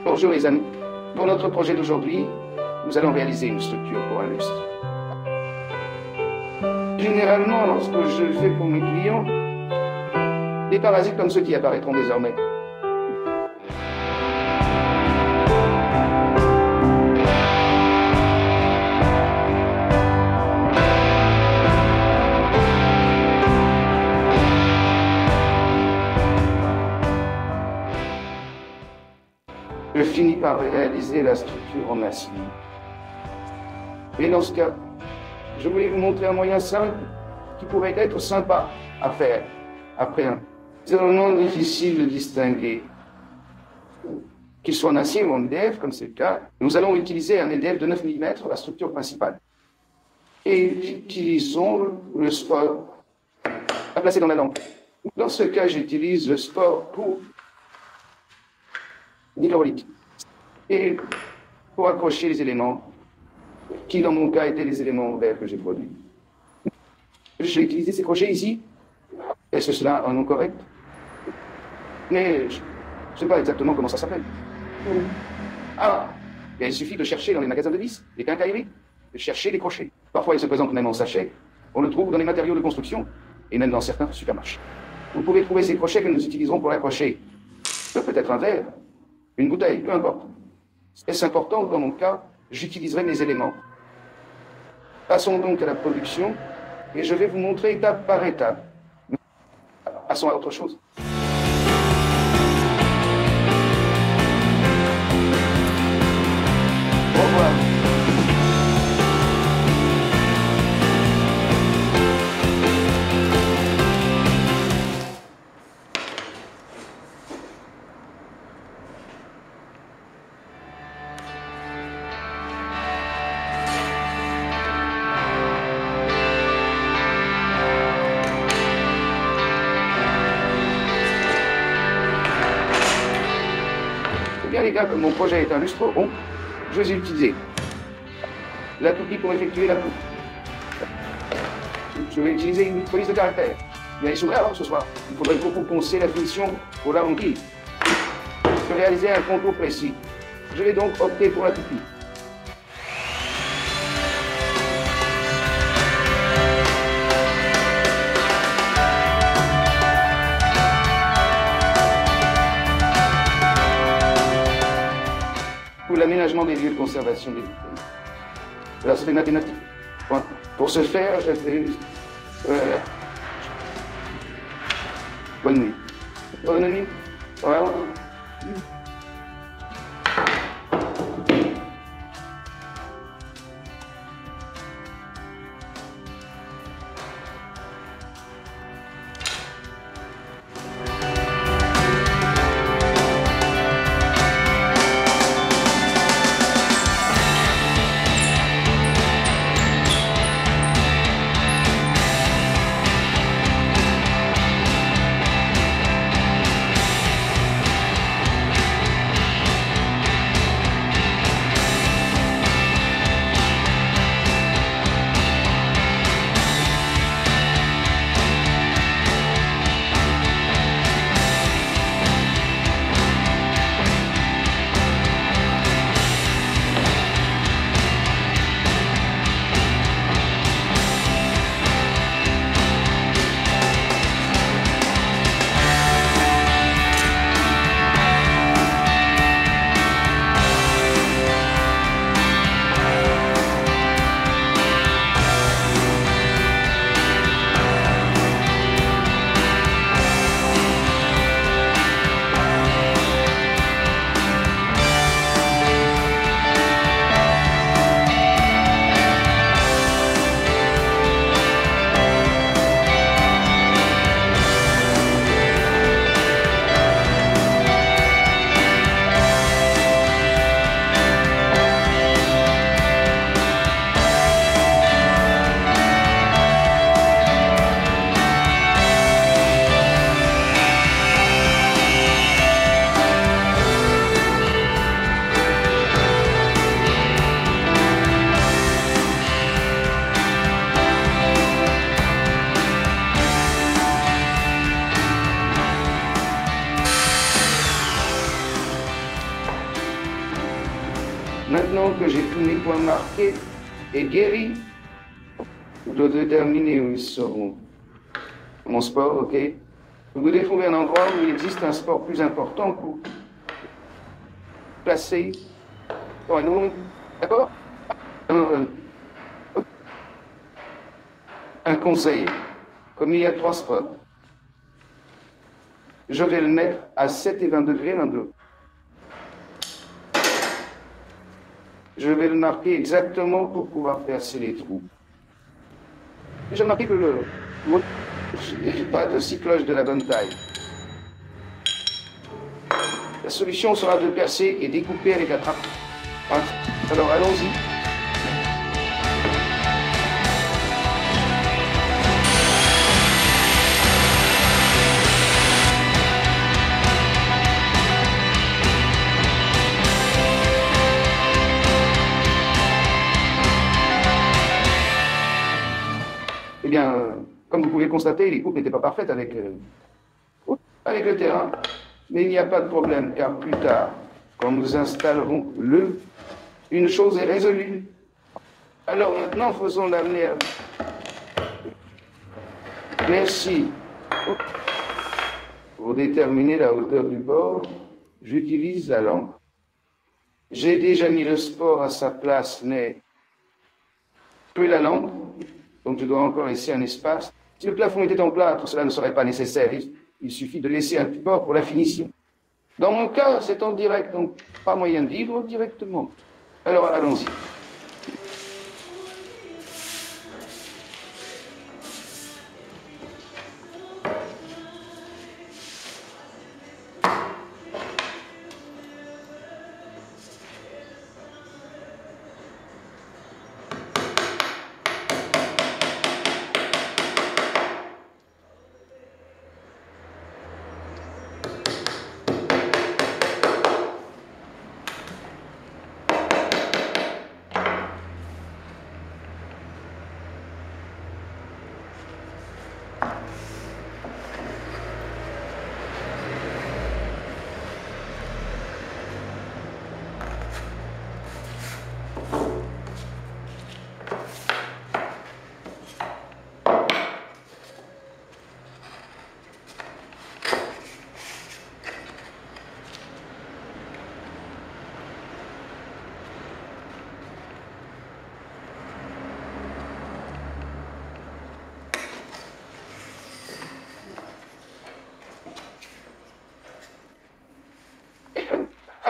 Bonjour les amis. Pour notre projet d'aujourd'hui, nous allons réaliser une structure pour un lustre. Généralement, lorsque je fais pour mes clients, des parasites comme ceux qui apparaîtront désormais. Je finis par réaliser la structure en acier. Et dans ce cas, je voulais vous montrer un moyen simple qui pourrait être sympa à faire après un. C'est vraiment difficile de distinguer qu'il soit en acier ou en EDF, comme c'est le cas. Nous allons utiliser un EDF de 9 mm, la structure principale. Et utilisons le sport à placer dans la lampe. Dans ce cas, j'utilise le sport pour l'hydraulique. Et pour accrocher les éléments, qui dans mon cas étaient les éléments verts que j'ai produits. J'ai utilisé ces crochets ici. Est-ce cela un nom correct? Mais je ne sais pas exactement comment ça s'appelle. Ah, et il suffit de chercher dans les magasins de vis, les quincailleries, de chercher les crochets. Parfois, ils se présentent même en sachet. On le trouve dans les matériaux de construction et même dans certains supermarchés. Vous pouvez trouver ces crochets que nous utiliserons pour accrocher. Peut-être un verre, une bouteille, peu importe. Est-ce important? Dans mon cas, j'utiliserai mes éléments. Passons donc à la production et je vais vous montrer étape par étape. Passons à autre chose. Au revoir. Bien les gars, comme mon projet est un lustre rond, je vais utiliser la toupie pour effectuer la coupe. Je vais utiliser une police de caractère. Vous allez s'ouvrir alors ce soir. Il faudrait beaucoup poncer la finition pour la remplir. Je vais réaliser un contour précis. Je vais donc opter pour la toupie. Pour l'aménagement des lieux de conservation des bouteilles. Là, c'est mathématique. Bon, pour ce faire, je vais... Bonne nuit. Bonne nuit. Voilà. Maintenant que j'ai tous mes points marqués et guéris, je dois déterminer où ils seront. Mon sport, ok. Vous devez trouver un endroit où il existe un sport plus important pour placer. Ouais, non, d'accord? Un conseil. Comme il y a 3 spots, je vais le mettre à 7 et 20 degrés l'un de l'autre. Je vais le marquer exactement pour pouvoir percer les trous. J'ai remarqué que le n'est pas de 6 cloches de la bonne taille. La solution sera de percer et découper avec la trappe. Alors allons-y. Eh bien, comme vous pouvez le constater, les coupes n'étaient pas parfaites avec le terrain. Mais il n'y a pas de problème, car plus tard, quand nous installerons une chose est résolue. Alors maintenant, faisons l'amener à... Merci. Pour déterminer la hauteur du bord, j'utilise la lampe. J'ai déjà mis le sport à sa place, mais plus la lampe, donc je dois encore laisser un espace. Si le plafond était en plâtre, cela ne serait pas nécessaire. Il suffit de laisser un support pour la finition. Dans mon cas, c'est en direct, donc pas moyen de vivre directement. Alors allons-y.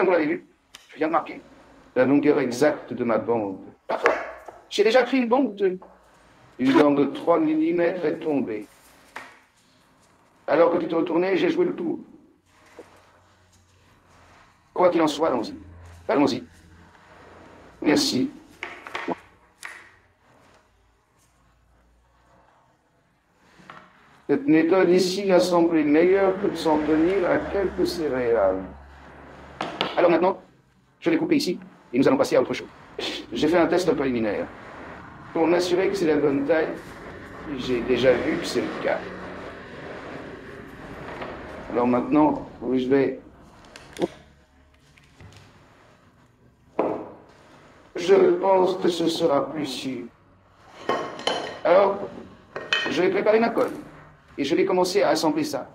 Vous l'avez vu, je viens de marquer la longueur exacte de ma bande. Parfait. J'ai déjà pris une bande. Une bande de 3 mm est tombée. Alors que tu te retournais, j'ai joué le tour. Quoi qu'il en soit, allons-y. Allons-y. Merci. Cette méthode ici m'a semblé meilleure que de s'en tenir à quelques céréales. Alors maintenant, je l'ai coupé ici, et nous allons passer à autre chose. J'ai fait un test préliminaire. Pour m'assurer que c'est la bonne taille, j'ai déjà vu que c'est le cas. Alors maintenant, je vais... Je pense que ce sera plus sûr. Alors, je vais préparer ma colle, et je vais commencer à assembler ça.